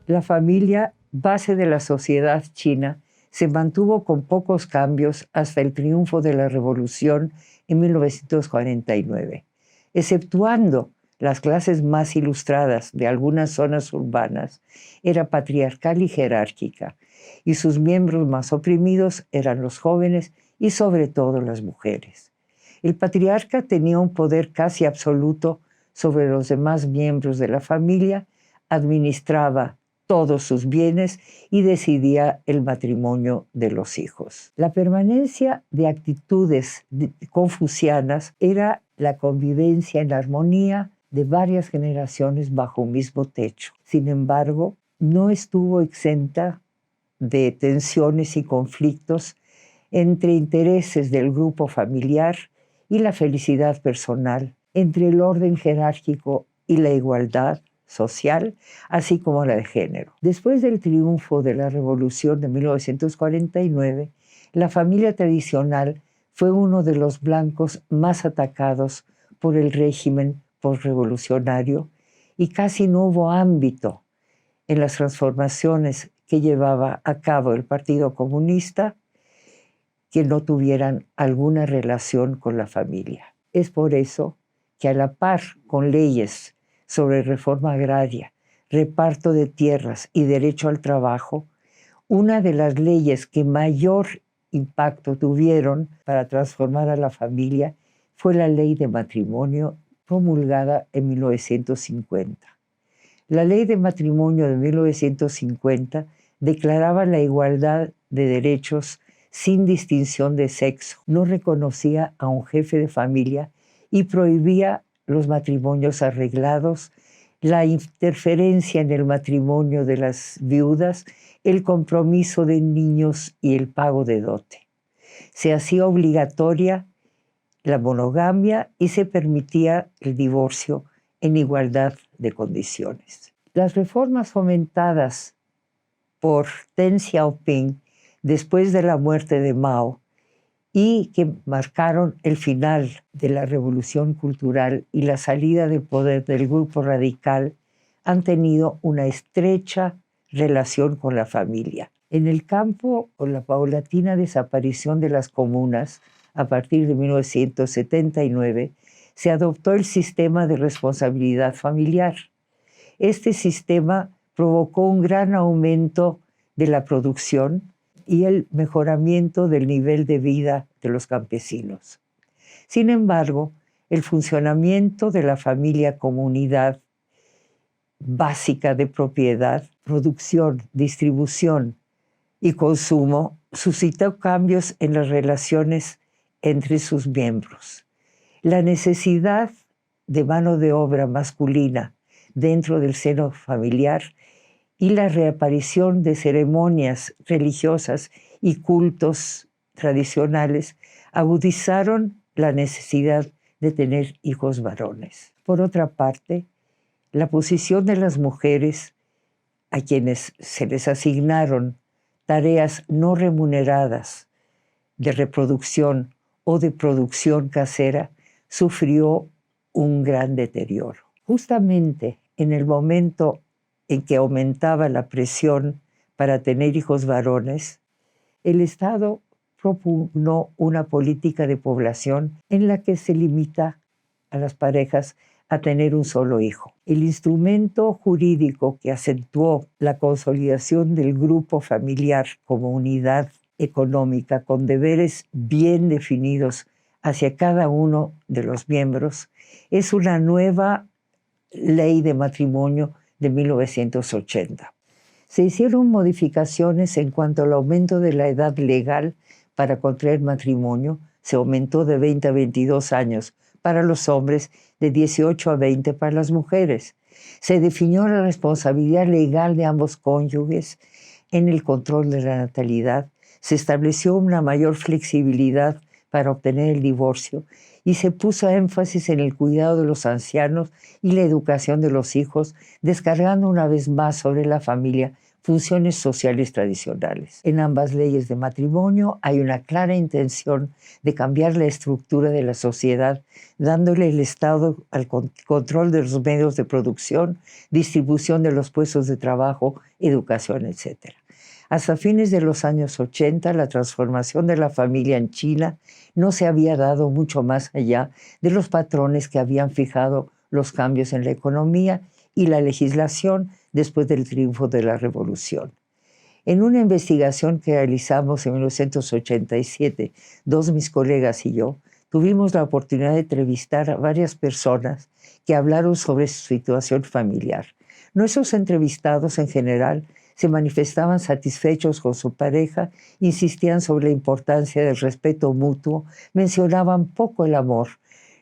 La familia, base de la sociedad china, se mantuvo con pocos cambios hasta el triunfo de la Revolución en 1949, exceptuando las clases más ilustradas de algunas zonas urbanas, era patriarcal y jerárquica, y sus miembros más oprimidos eran los jóvenes y sobre todo las mujeres. El patriarca tenía un poder casi absoluto sobre los demás miembros de la familia, administraba todos sus bienes y decidía el matrimonio de los hijos. La permanencia de actitudes confucianas era la convivencia en armonía de varias generaciones bajo un mismo techo. Sin embargo, no estuvo exenta de tensiones y conflictos entre intereses del grupo familiar y la felicidad personal, entre el orden jerárquico y la igualdad social, así como la de género. Después del triunfo de la Revolución de 1949, la familia tradicional fue uno de los blancos más atacados por el régimen postrevolucionario y casi no hubo ámbito en las transformaciones que llevaba a cabo el Partido Comunista que no tuvieran alguna relación con la familia. Es por eso que a la par con leyes sobre reforma agraria, reparto de tierras y derecho al trabajo, una de las leyes que mayor impacto tuvieron para transformar a la familia fue la ley de matrimonio promulgada en 1950. La ley de matrimonio de 1950 declaraba la igualdad de derechos sin distinción de sexo, no reconocía a un jefe de familia y prohibía los matrimonios arreglados, la interferencia en el matrimonio de las viudas, el compromiso de niños y el pago de dote. Se hacía obligatoria la monogamia y se permitía el divorcio en igualdad de condiciones. Las reformas fomentadas por Deng Xiaoping después de la muerte de Mao y que marcaron el final de la revolución cultural y la salida del poder del grupo radical, han tenido una estrecha relación con la familia. En el campo, con la paulatina desaparición de las comunas, a partir de 1979, se adoptó el sistema de responsabilidad familiar. Este sistema provocó un gran aumento de la producción y el mejoramiento del nivel de vida de los campesinos. Sin embargo, el funcionamiento de la familia comunidad básica de propiedad, producción, distribución y consumo suscitó cambios en las relaciones entre sus miembros. La necesidad de mano de obra masculina dentro del seno familiar y la reaparición de ceremonias religiosas y cultos tradicionales agudizaron la necesidad de tener hijos varones. Por otra parte, la posición de las mujeres, a quienes se les asignaron tareas no remuneradas de reproducción o de producción casera, sufrió un gran deterioro. Justamente en el momento en que aumentaba la presión para tener hijos varones, el Estado propugnó una política de población en la que se limita a las parejas a tener un solo hijo. El instrumento jurídico que acentuó la consolidación del grupo familiar como unidad económica con deberes bien definidos hacia cada uno de los miembros es una nueva ley de matrimonio de 1980. Se hicieron modificaciones en cuanto al aumento de la edad legal para contraer matrimonio. Se aumentó de 20 a 22 años para los hombres, de 18 a 20 para las mujeres. Se definió la responsabilidad legal de ambos cónyuges en el control de la natalidad. Se estableció una mayor flexibilidad para obtener el divorcio y se puso énfasis en el cuidado de los ancianos y la educación de los hijos, descargando una vez más sobre la familia funciones sociales tradicionales. En ambas leyes de matrimonio hay una clara intención de cambiar la estructura de la sociedad, dándole el Estado al control de los medios de producción, distribución de los puestos de trabajo, educación, etc. Hasta fines de los años 80, la transformación de la familia en China no se había dado mucho más allá de los patrones que habían fijado los cambios en la economía y la legislación después del triunfo de la Revolución. En una investigación que realizamos en 1987, mis colegas y yo, tuvimos la oportunidad de entrevistar a varias personas que hablaron sobre su situación familiar. Nuestros entrevistados en general se manifestaban satisfechos con su pareja, insistían sobre la importancia del respeto mutuo, mencionaban poco el amor,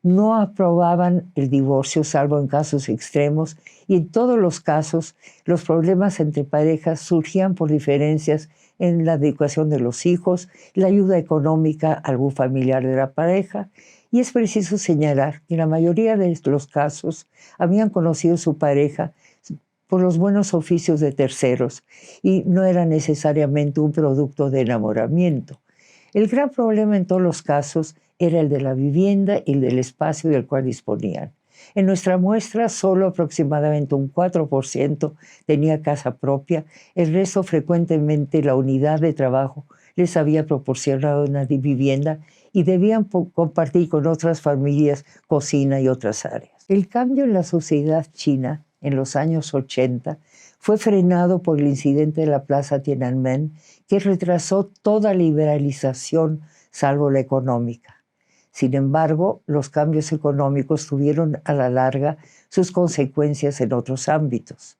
no aprobaban el divorcio salvo en casos extremos y en todos los casos los problemas entre parejas surgían por diferencias en la educación de los hijos, la ayuda económica a algún familiar de la pareja, y es preciso señalar que en la mayoría de los casos habían conocido a su pareja por los buenos oficios de terceros y no era necesariamente un producto de enamoramiento. El gran problema en todos los casos era el de la vivienda y el del espacio del cual disponían. En nuestra muestra, solo aproximadamente un 4% tenía casa propia, el resto frecuentemente la unidad de trabajo les había proporcionado una vivienda y debían compartir con otras familias cocina y otras áreas. El cambio en la sociedad china en los años 80 fue frenado por el incidente de la Plaza Tiananmen, que retrasó toda liberalización salvo la económica. Sin embargo, los cambios económicos tuvieron a la larga sus consecuencias en otros ámbitos.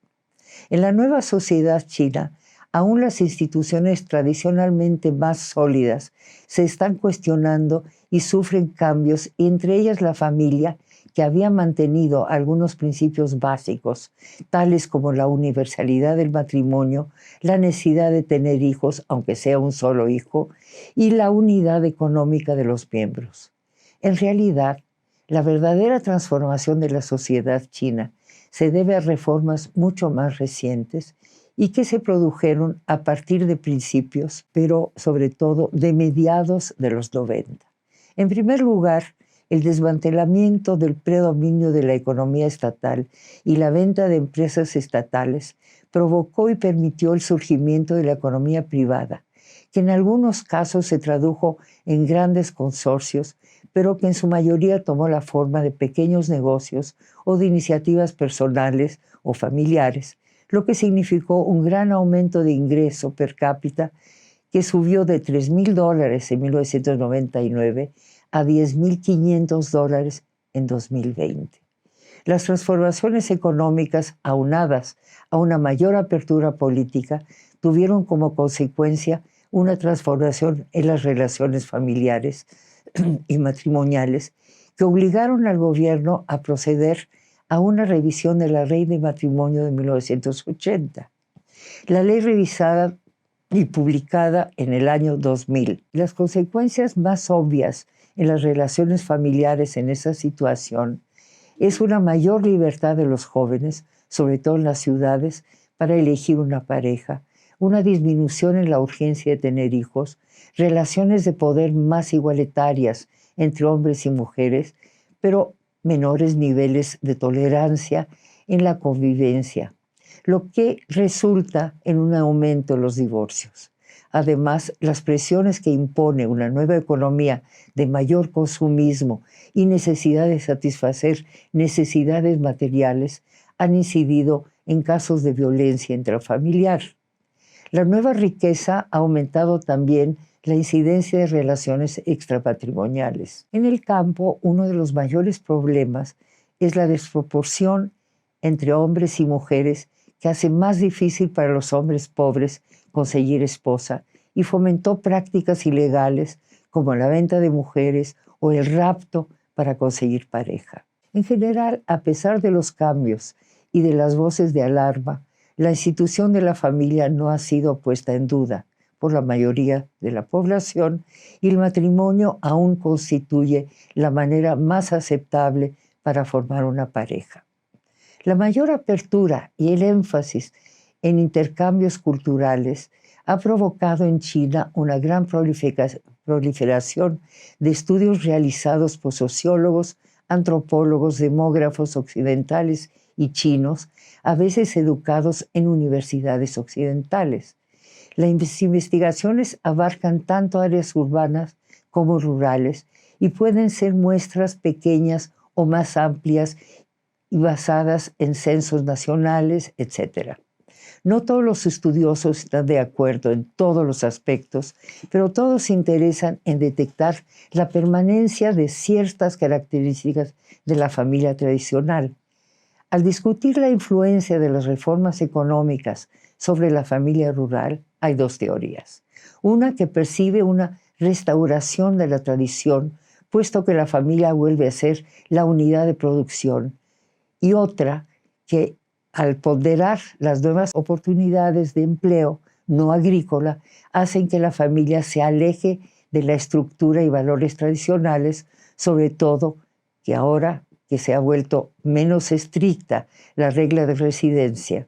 En la nueva sociedad china, aún las instituciones tradicionalmente más sólidas se están cuestionando y sufren cambios, entre ellas la familia, que había mantenido algunos principios básicos, tales como la universalidad del matrimonio, la necesidad de tener hijos, aunque sea un solo hijo, y la unidad económica de los miembros. En realidad, la verdadera transformación de la sociedad china se debe a reformas mucho más recientes y que se produjeron a partir de principios, pero sobre todo de mediados de los 90. En primer lugar, el desmantelamiento del predominio de la economía estatal y la venta de empresas estatales provocó y permitió el surgimiento de la economía privada, que en algunos casos se tradujo en grandes consorcios, pero que en su mayoría tomó la forma de pequeños negocios o de iniciativas personales o familiares, lo que significó un gran aumento de ingreso per cápita que subió de $3,000 en 1999 a $10,500 en 2020. Las transformaciones económicas aunadas a una mayor apertura política tuvieron como consecuencia una transformación en las relaciones familiares y matrimoniales que obligaron al gobierno a proceder a una revisión de la Ley de Matrimonio de 1980. La ley revisada y publicada en el año 2000. Las consecuencias más obvias en las relaciones familiares en esa situación es una mayor libertad de los jóvenes, sobre todo en las ciudades, para elegir una pareja, una disminución en la urgencia de tener hijos, relaciones de poder más igualitarias entre hombres y mujeres, pero menores niveles de tolerancia en la convivencia, lo que resulta en un aumento en los divorcios. Además, las presiones que impone una nueva economía de mayor consumismo y necesidad de satisfacer necesidades materiales han incidido en casos de violencia intrafamiliar. La nueva riqueza ha aumentado también la incidencia de relaciones extrapatrimoniales. En el campo, uno de los mayores problemas es la desproporción entre hombres y mujeres que hace más difícil para los hombres pobres conseguir esposa y fomentó prácticas ilegales como la venta de mujeres o el rapto para conseguir pareja. En general, a pesar de los cambios y de las voces de alarma, la institución de la familia no ha sido puesta en duda por la mayoría de la población y el matrimonio aún constituye la manera más aceptable para formar una pareja. La mayor apertura y el énfasis en intercambios culturales ha provocado en China una gran proliferación de estudios realizados por sociólogos, antropólogos, demógrafos occidentales y chinos, a veces educados en universidades occidentales. Las investigaciones abarcan tanto áreas urbanas como rurales y pueden ser muestras pequeñas o más amplias y basadas en censos nacionales, etc. No todos los estudiosos están de acuerdo en todos los aspectos, pero todos se interesan en detectar la permanencia de ciertas características de la familia tradicional. Al discutir la influencia de las reformas económicas sobre la familia rural, hay dos teorías. Una que percibe una restauración de la tradición, puesto que la familia vuelve a ser la unidad de producción, y otra que, al ponderar las nuevas oportunidades de empleo no agrícola, hacen que la familia se aleje de la estructura y valores tradicionales, sobre todo que ahora que se ha vuelto menos estricta la regla de residencia.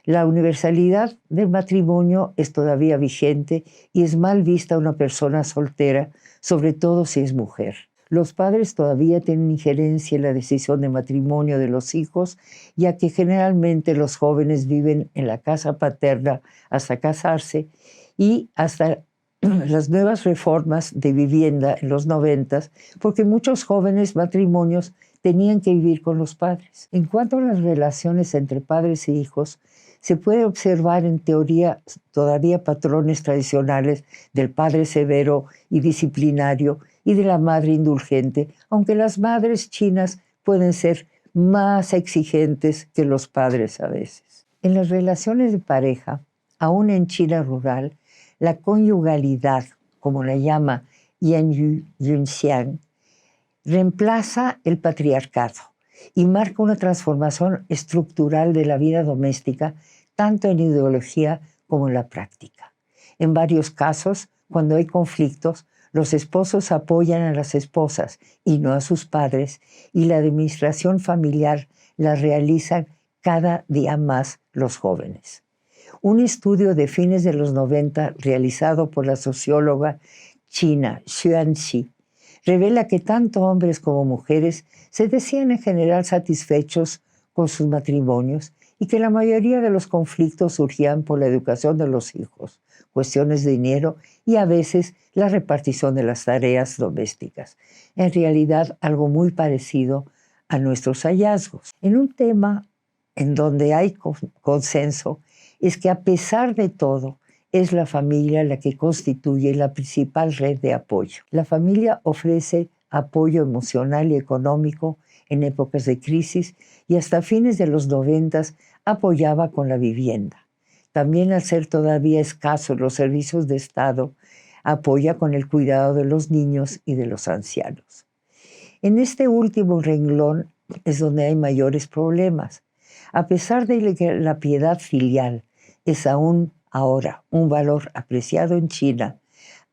La universalidad del matrimonio es todavía vigente y es mal vista una persona soltera, sobre todo si es mujer. Los padres todavía tienen injerencia en la decisión de matrimonio de los hijos, ya que generalmente los jóvenes viven en la casa paterna hasta casarse y hasta las nuevas reformas de vivienda en los 90, porque muchos jóvenes matrimonios tenían que vivir con los padres. En cuanto a las relaciones entre padres e hijos, se puede observar en teoría todavía patrones tradicionales del padre severo y disciplinario y de la madre indulgente, aunque las madres chinas pueden ser más exigentes que los padres a veces. En las relaciones de pareja, aún en China rural, la conyugalidad, como la llama Yan Yunxiang, reemplaza el patriarcado y marca una transformación estructural de la vida doméstica, tanto en ideología como en la práctica. En varios casos, cuando hay conflictos, los esposos apoyan a las esposas y no a sus padres, y la administración familiar la realizan cada día más los jóvenes. Un estudio de fines de los 90 realizado por la socióloga china Xuanxi revela que tanto hombres como mujeres se decían en general satisfechos con sus matrimonios y que la mayoría de los conflictos surgían por la educación de los hijos, cuestiones de dinero y a veces la repartición de las tareas domésticas. En realidad, algo muy parecido a nuestros hallazgos. En un tema en donde hay consenso es que a pesar de todo, es la familia la que constituye la principal red de apoyo. La familia ofrece apoyo emocional y económico en épocas de crisis y hasta fines de los 90 apoyaba con la vivienda. También, al ser todavía escasos los servicios de Estado, apoya con el cuidado de los niños y de los ancianos. En este último renglón es donde hay mayores problemas. A pesar de que la piedad filial es aún ahora un valor apreciado en China,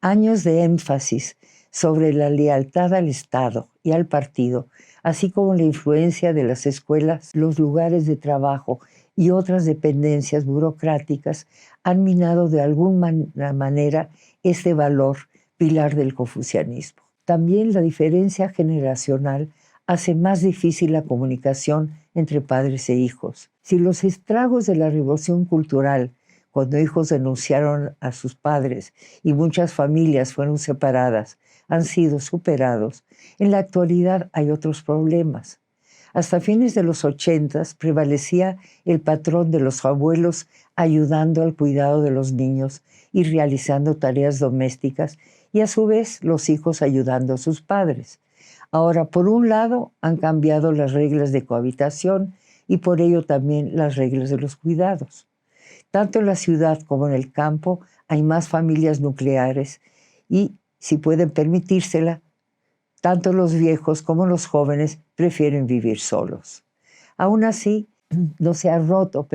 años de énfasis sobre la lealtad al Estado y al partido, así como la influencia de las escuelas, los lugares de trabajo y otras dependencias burocráticas, han minado de alguna manera este valor pilar del confucianismo. También la diferencia generacional hace más difícil la comunicación entre padres e hijos. Si los estragos de la revolución cultural, cuando hijos denunciaron a sus padres y muchas familias fueron separadas, han sido superados, en la actualidad hay otros problemas. Hasta fines de los 80 prevalecía el patrón de los abuelos ayudando al cuidado de los niños y realizando tareas domésticas, y a su vez los hijos ayudando a sus padres. Ahora, por un lado, han cambiado las reglas de cohabitación y por ello también las reglas de los cuidados. Tanto en la ciudad como en el campo hay más familias nucleares y, si pueden permitírsela, tanto los viejos como los jóvenes prefieren vivir solos. Aún así, no se ha roto,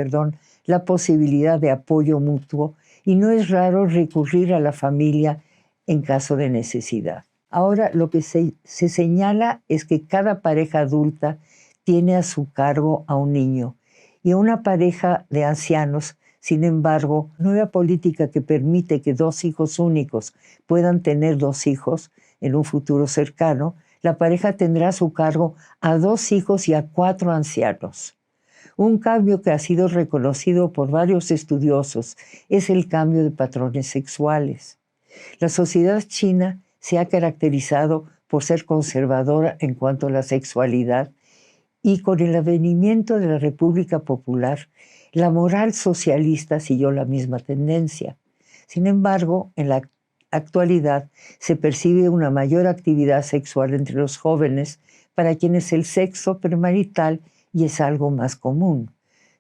la posibilidad de apoyo mutuo y no es raro recurrir a la familia en caso de necesidad. Ahora, lo que se señala es que cada pareja adulta tiene a su cargo a un niño y a una pareja de ancianos. Sin embargo, nueva política que permite que 2 hijos únicos puedan tener 2 hijos en un futuro cercano, la pareja tendrá a su cargo a 2 hijos y a 4 ancianos. Un cambio que ha sido reconocido por varios estudiosos es el cambio de patrones sexuales. La sociedad china se ha caracterizado por ser conservadora en cuanto a la sexualidad, y con el advenimiento de la República Popular, la moral socialista siguió la misma tendencia. Sin embargo, en la actualidad se percibe una mayor actividad sexual entre los jóvenes, para quienes el sexo premarital y es algo más común.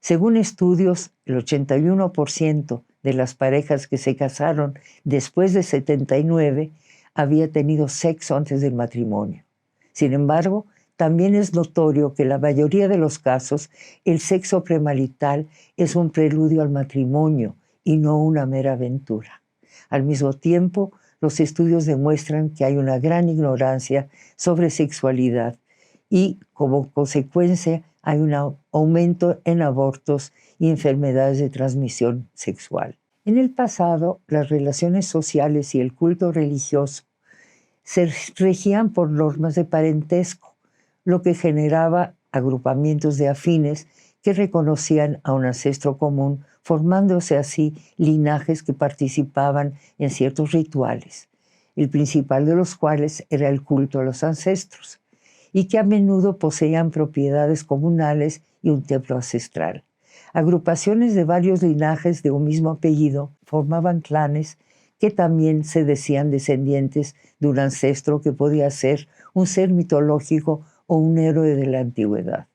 Según estudios, el 81% de las parejas que se casaron después de 79 había tenido sexo antes del matrimonio. Sin embargo, también es notorio que en la mayoría de los casos el sexo premarital es un preludio al matrimonio y no una mera aventura. Al mismo tiempo, los estudios demuestran que hay una gran ignorancia sobre sexualidad y, como consecuencia, hay un aumento en abortos y enfermedades de transmisión sexual. En el pasado, las relaciones sociales y el culto religioso se regían por normas de parentesco, lo que generaba agrupamientos de afines que reconocían a un ancestro común, formándose así linajes que participaban en ciertos rituales, el principal de los cuales era el culto a los ancestros, y que a menudo poseían propiedades comunales y un templo ancestral. Agrupaciones de varios linajes de un mismo apellido formaban clanes que también se decían descendientes de un ancestro que podía ser un ser mitológico o un héroe de la antigüedad.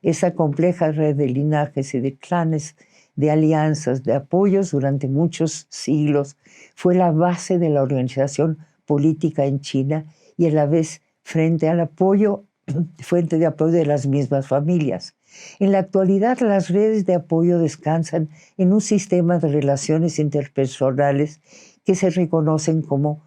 Esa compleja red de linajes y de clanes, de alianzas, de apoyos durante muchos siglos, fue la base de la organización política en China y a la vez fuente de apoyo de las mismas familias. En la actualidad, las redes de apoyo descansan en un sistema de relaciones interpersonales que se conoce como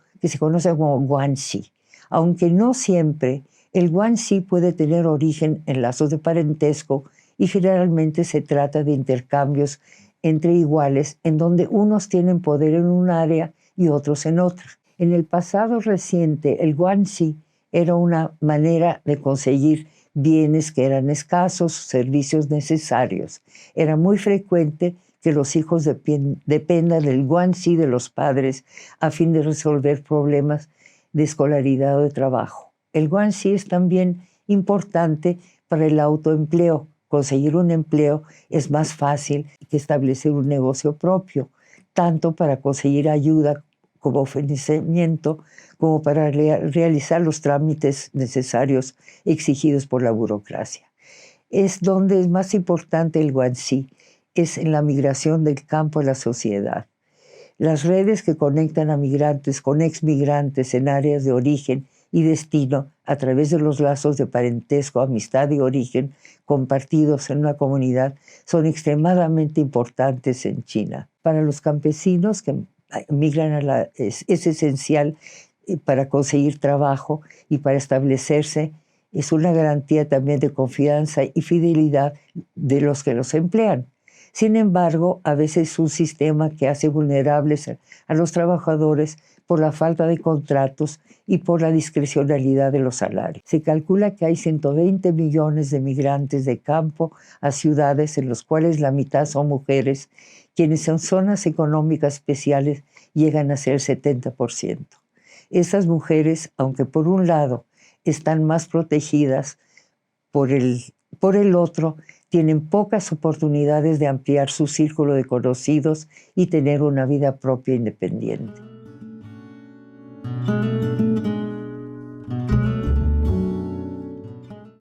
guanxi, aunque no siempre. El guanxi puede tener origen en lazos de parentesco y generalmente se trata de intercambios entre iguales en donde unos tienen poder en un área y otros en otra. En el pasado reciente, el guanxi era una manera de conseguir bienes que eran escasos, servicios necesarios. Era muy frecuente que los hijos dependan del guanxi de los padres a fin de resolver problemas de escolaridad o de trabajo. El guanxi es también importante para el autoempleo. Conseguir un empleo es más fácil que establecer un negocio propio, tanto para conseguir ayuda como financiamiento, como para realizar los trámites necesarios exigidos por la burocracia. Es donde es más importante el guanxi, es en la migración del campo a la sociedad. Las redes que conectan a migrantes con exmigrantes en áreas de origen y destino a través de los lazos de parentesco, amistad y origen compartidos en una comunidad son extremadamente importantes en China. Para los campesinos que migran es esencial para conseguir trabajo y para establecerse. Es una garantía también de confianza y fidelidad de los que los emplean. Sin embargo, a veces es un sistema que hace vulnerables a los trabajadores por la falta de contratos y por la discrecionalidad de los salarios. Se calcula que hay 120 millones de migrantes de campo a ciudades, en los cuales la mitad son mujeres, quienes en zonas económicas especiales llegan a ser el 70%. Esas mujeres, aunque por un lado están más protegidas, por el otro, tienen pocas oportunidades de ampliar su círculo de conocidos y tener una vida propia independiente.